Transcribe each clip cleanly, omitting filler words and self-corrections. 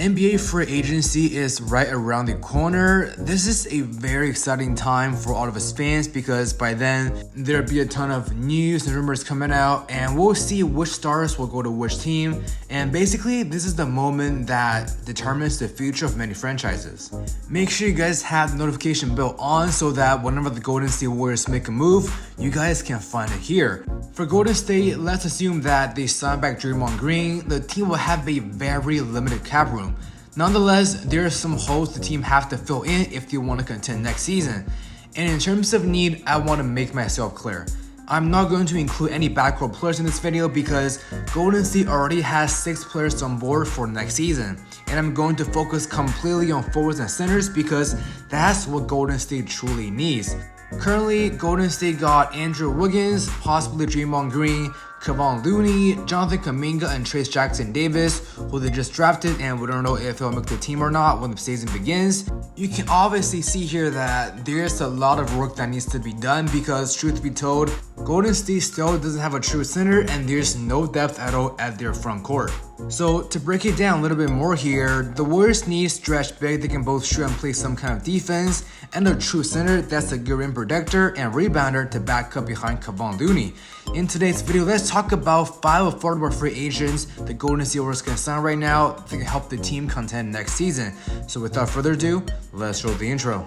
NBA free agency is right around the corner. This is a very exciting time for all of us fans because by then there'll be a ton of news and rumors coming out and we'll see which stars will go to which team. And basically this is the moment that determines the future of many franchises. Make sure you guys have the notification bell on so that whenever the Golden State Warriors make a move, you guys can find it here. For Golden State, let's assume that they sign back Draymond Green. The team will have a very limited cap room. Nonetheless, there are some holes the team have to fill in if they want to contend next season. And in terms of need, I want to make myself clear. I'm not going to include any backcourt players in this video because Golden State already has 6 players on board for next season. And I'm going to focus completely on forwards and centers because that's what Golden State truly needs. Currently, Golden State got Andrew Wiggins, possibly Draymond Green, Kevon Looney, Jonathan Kuminga, and Trayce Jackson-Davis, who they just drafted and we don't know if he'll make the team or not when the season begins. You can obviously see here that there's a lot of work that needs to be done because, truth be told, Golden State still doesn't have a true center and there's no depth at all at their front court. So to break it down a little bit more here, the Warriors need stretch big that can both shoot and play some kind of defense, and a true center that's a good rim protector and rebounder to back up behind Kevon Looney. In today's video, let's talk about 5 affordable free agents the Golden State Warriors can sign right now that can help the team contend next season. So without further ado, let's roll the intro.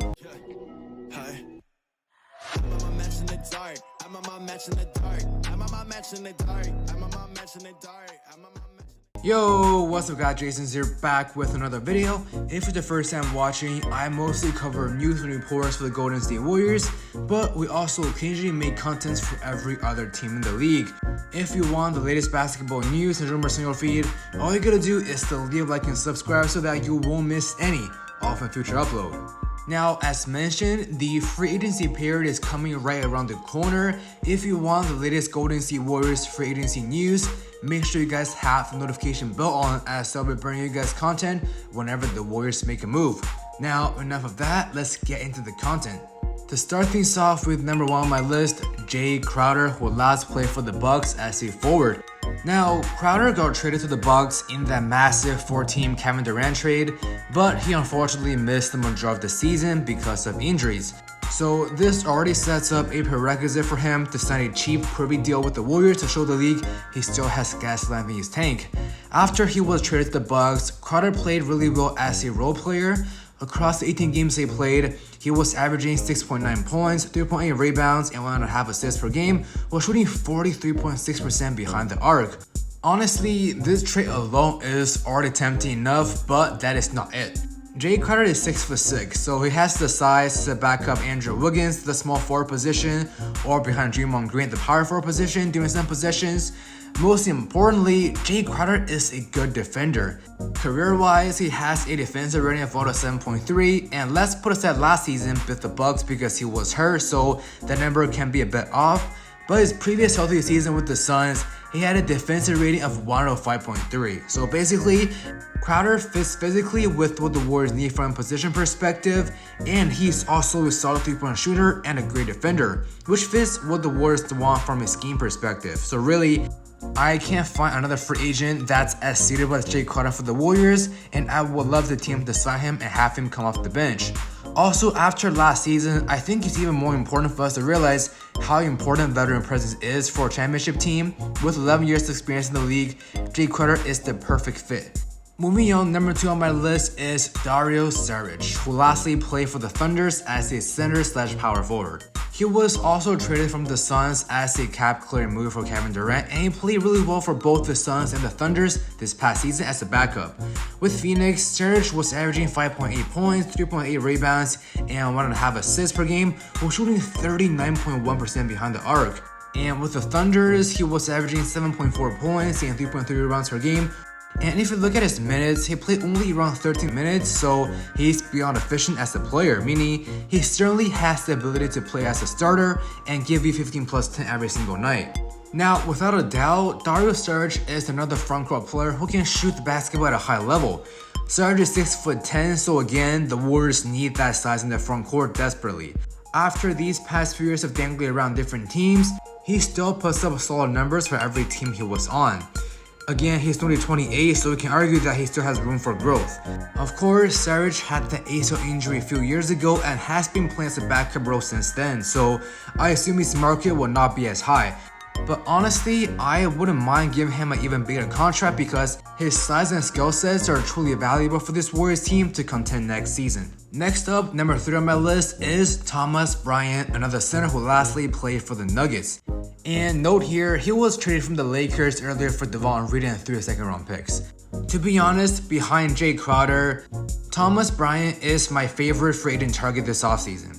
Yo, what's up guys, Jason's here back with another video. If you're the first time watching, I mostly cover news and reports for the Golden State Warriors, but we also occasionally make contents for every other team in the league. If you want the latest basketball news and rumors in your feed, all you gotta do is to leave a like and subscribe so that you won't miss any of my future upload. Now, as mentioned, the free agency period is coming right around the corner. If you want the latest Golden State Warriors free agency news, make sure you guys have the notification bell on as I'll be bringing you guys content whenever the Warriors make a move. Now, enough of that, let's get into the content. To start things off with number 1 on my list, Jae Crowder, who last played for the Bucks as a forward. Now, Crowder got traded to the Bucks in that massive 4-team Kevin Durant trade, but he unfortunately missed the majority of the season because of injuries. So this already sets up a prerequisite for him to sign a cheap privy deal with the Warriors to show the league he still has gas left in his tank. After he was traded to the Bucks, Crowder played really well as a role player. Across the 18 games they played, he was averaging 6.9 points, 3.8 rebounds, and 1.5 assists per game, while shooting 43.6% behind the arc. Honestly, this trade alone is already tempting enough, but that is not it. Jae Crowder is 6'6", so he has the size to back up Andrew Wiggins to the small forward position or behind Draymond Green at the power forward position during some possessions. Most importantly, Jae Crowder is a good defender. Career-wise, he has a defensive rating of 7.3, and let's put aside last season with the Bucks because he was hurt, so that number can be a bit off. But his previous healthy season with the Suns, he had a defensive rating of 105.3. So basically, Crowder fits physically with what the Warriors need from a position perspective, and he's also a solid 3-point shooter and a great defender, which fits what the Warriors want from a scheme perspective. So really, I can't find another free agent that's as suitable as Jae Crowder for the Warriors, and I would love the team to sign him and have him come off the bench. Also, after last season, I think it's even more important for us to realize how important veteran presence is for a championship team. With 11 years of experience in the league, Jae Crowder is the perfect fit. Moving on, number 2 on my list is Dario Saric, who lastly played for the Thunders as a center/power forward. He was also traded from the Suns as a cap-clearing move for Kevin Durant, and he played really well for both the Suns and the Thunders this past season as a backup. With Phoenix, Saric was averaging 5.8 points, 3.8 rebounds, and 1.5 assists per game, while shooting 39.1% behind the arc. And with the Thunders, he was averaging 7.4 points and 3.3 rebounds per game. And if you look at his minutes, he played only around 13 minutes, so he's beyond efficient as a player, meaning he certainly has the ability to play as a starter and give you 15 plus 10 every single night. Now, without a doubt, Dario Saric is another frontcourt player who can shoot the basketball at a high level. Saric is 6'10", so again, the Warriors need that size in the frontcourt desperately. After these past few years of dangling around different teams, he still puts up solid numbers for every team he was on. Again, he's only 28, so we can argue that he still has room for growth. Of course, Saric had the ACL injury a few years ago and has been playing as a backup role since then, so I assume his market will not be as high. But honestly, I wouldn't mind giving him an even bigger contract because his size and skill sets are truly valuable for this Warriors team to contend next season. Next up, number 3 on my list is Thomas Bryant, another center who lastly played for the Nuggets. And note here, he was traded from the Lakers earlier for Devon Reed and 3 second-round picks. To be honest, behind Jay Crowder, Thomas Bryant is my favorite free agent target this offseason.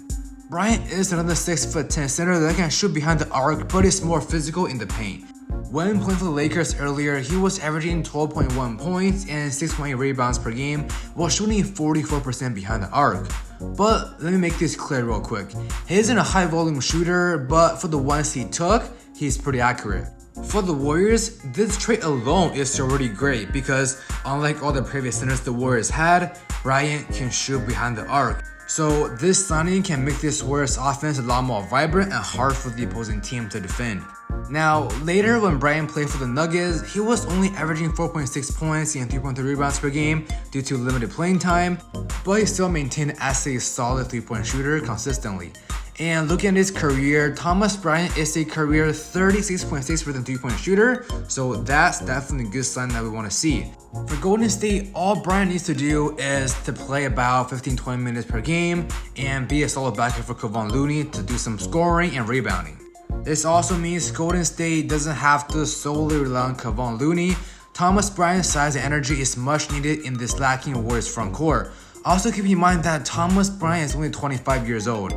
Bryant is another 6'10" center that can shoot behind the arc but is more physical in the paint. When playing for the Lakers earlier, he was averaging 12.1 points and 6.8 rebounds per game while shooting 44% behind the arc. But let me make this clear real quick. He isn't a high volume shooter, but for the ones he took, he's pretty accurate. For the Warriors, this trade alone is already great because unlike all the previous centers the Warriors had, Bryant can shoot behind the arc. So this signing can make this Warriors offense a lot more vibrant and hard for the opposing team to defend. Now, later when Bryant played for the Nuggets, he was only averaging 4.6 points and 3.3 rebounds per game due to limited playing time, but he still maintained as a solid 3-point shooter consistently. And looking at his career, Thomas Bryant is a career 36.6% 3-point shooter, so that's definitely a good sign that we want to see. For Golden State, all Bryant needs to do is to play about 15-20 minutes per game and be a solid backup for Kevon Looney to do some scoring and rebounding. This also means Golden State doesn't have to solely rely on Kevon Looney. Thomas Bryant's size and energy is much needed in this lacking Warriors front court. Also keep in mind that Thomas Bryant is only 25 years old.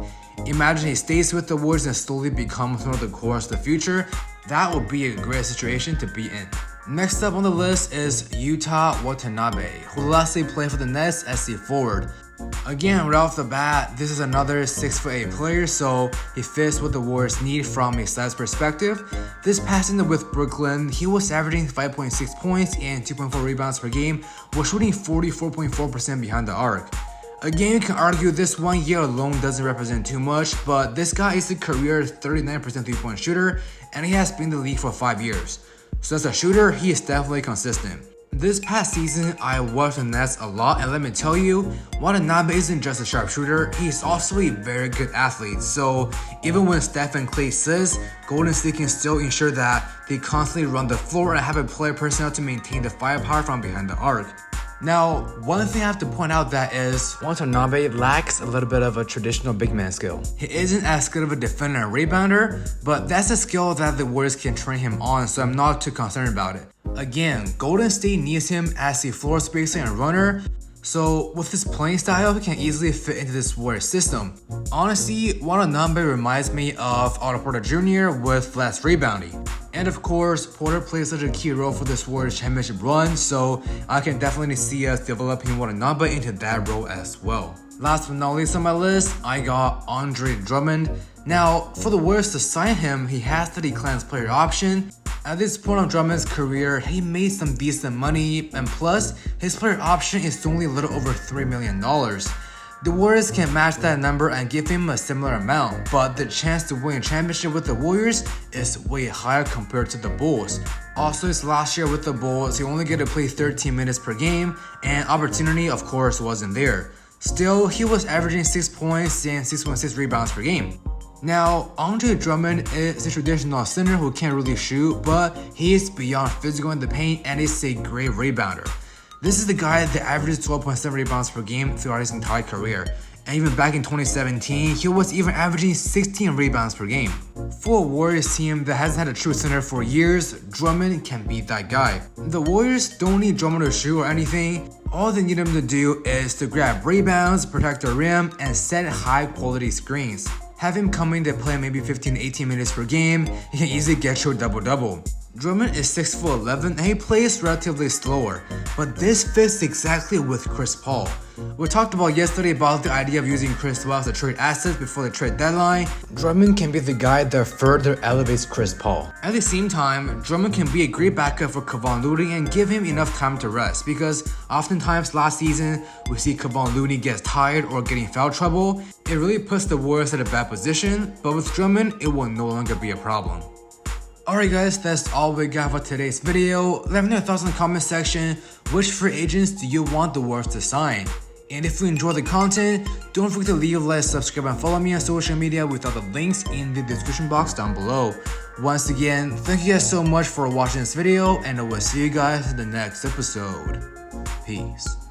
Imagine he stays with the Warriors and slowly becomes one of the cores of the future. That would be a great situation to be in. Next up on the list is Yuta Watanabe, who lastly played for the Nets as a forward. Again, right off the bat, this is another 6'8" player, so he fits what the Warriors need from a size perspective. This past season with Brooklyn, he was averaging 5.6 points and 2.4 rebounds per game, while shooting 44.4% behind the arc. Again, you can argue this 1 year alone doesn't represent too much, but this guy is a career 39% 3-point shooter, and he has been in the league for 5 years. So as a shooter, he is definitely consistent. This past season, I watched the Nets a lot, and let me tell you, Watanabe isn't just a sharpshooter, he's also a very good athlete. So even when Steph and Klay says, Golden State can still ensure that they constantly run the floor and have a player personnel to maintain the firepower from behind the arc. Now, one thing I have to point out that is Watanabe lacks a little bit of a traditional big man skill. He isn't as good of a defender and rebounder, but that's a skill that the Warriors can train him on, so I'm not too concerned about it. Again, Golden State needs him as a floor spacer and runner, so with his playing style, he can easily fit into this Warriors system. Honestly, Watanabe reminds me of Otto Porter Jr. with less rebounding. And of course, Porter plays such a key role for this Warriors championship run, so I can definitely see us developing Watanabe into that role as well. Last but not least on my list, I got Andre Drummond. Now, for the Warriors to sign him, he has to decline his player option. At this point of Drummond's career, he made some decent money, and plus, his player option is only a little over $3 million. The Warriors can match that number and give him a similar amount, but the chance to win a championship with the Warriors is way higher compared to the Bulls. Also, his last year with the Bulls, he only get to play 13 minutes per game, and opportunity of course wasn't there. Still, he was averaging 6 points and 6.6 rebounds per game. Now, Andre Drummond is a traditional center who can't really shoot, but he is beyond physical in the paint and is a great rebounder. This is the guy that averages 12.7 rebounds per game throughout his entire career, and even back in 2017, he was even averaging 16 rebounds per game. For a Warriors team that hasn't had a true center for years, Drummond can be that guy. The Warriors don't need Drummond to shoot or anything. All they need him to do is to grab rebounds, protect the rim, and set high quality screens. Have him come in to play maybe 15 to 18 minutes per game, he can easily get you a double-double. Drummond is 6'11" and he plays relatively slower, but this fits exactly with Chris Paul. We talked about yesterday about the idea of using Chris Paul as a trade asset before the trade deadline. Drummond can be the guy that further elevates Chris Paul. At the same time, Drummond can be a great backup for Kevon Looney and give him enough time to rest, because oftentimes last season we see Kevon Looney gets tired or getting foul trouble. It really puts the Warriors at a bad position, but with Drummond it will no longer be a problem. Alright guys, that's all we got for today's video. Let me know your thoughts in the comment section. Which free agents do you want the Wolves to sign? And if you enjoy the content, don't forget to leave a like, subscribe, and follow me on social media with all the links in the description box down below. Once again, thank you guys so much for watching this video, and I will see you guys in the next episode. Peace.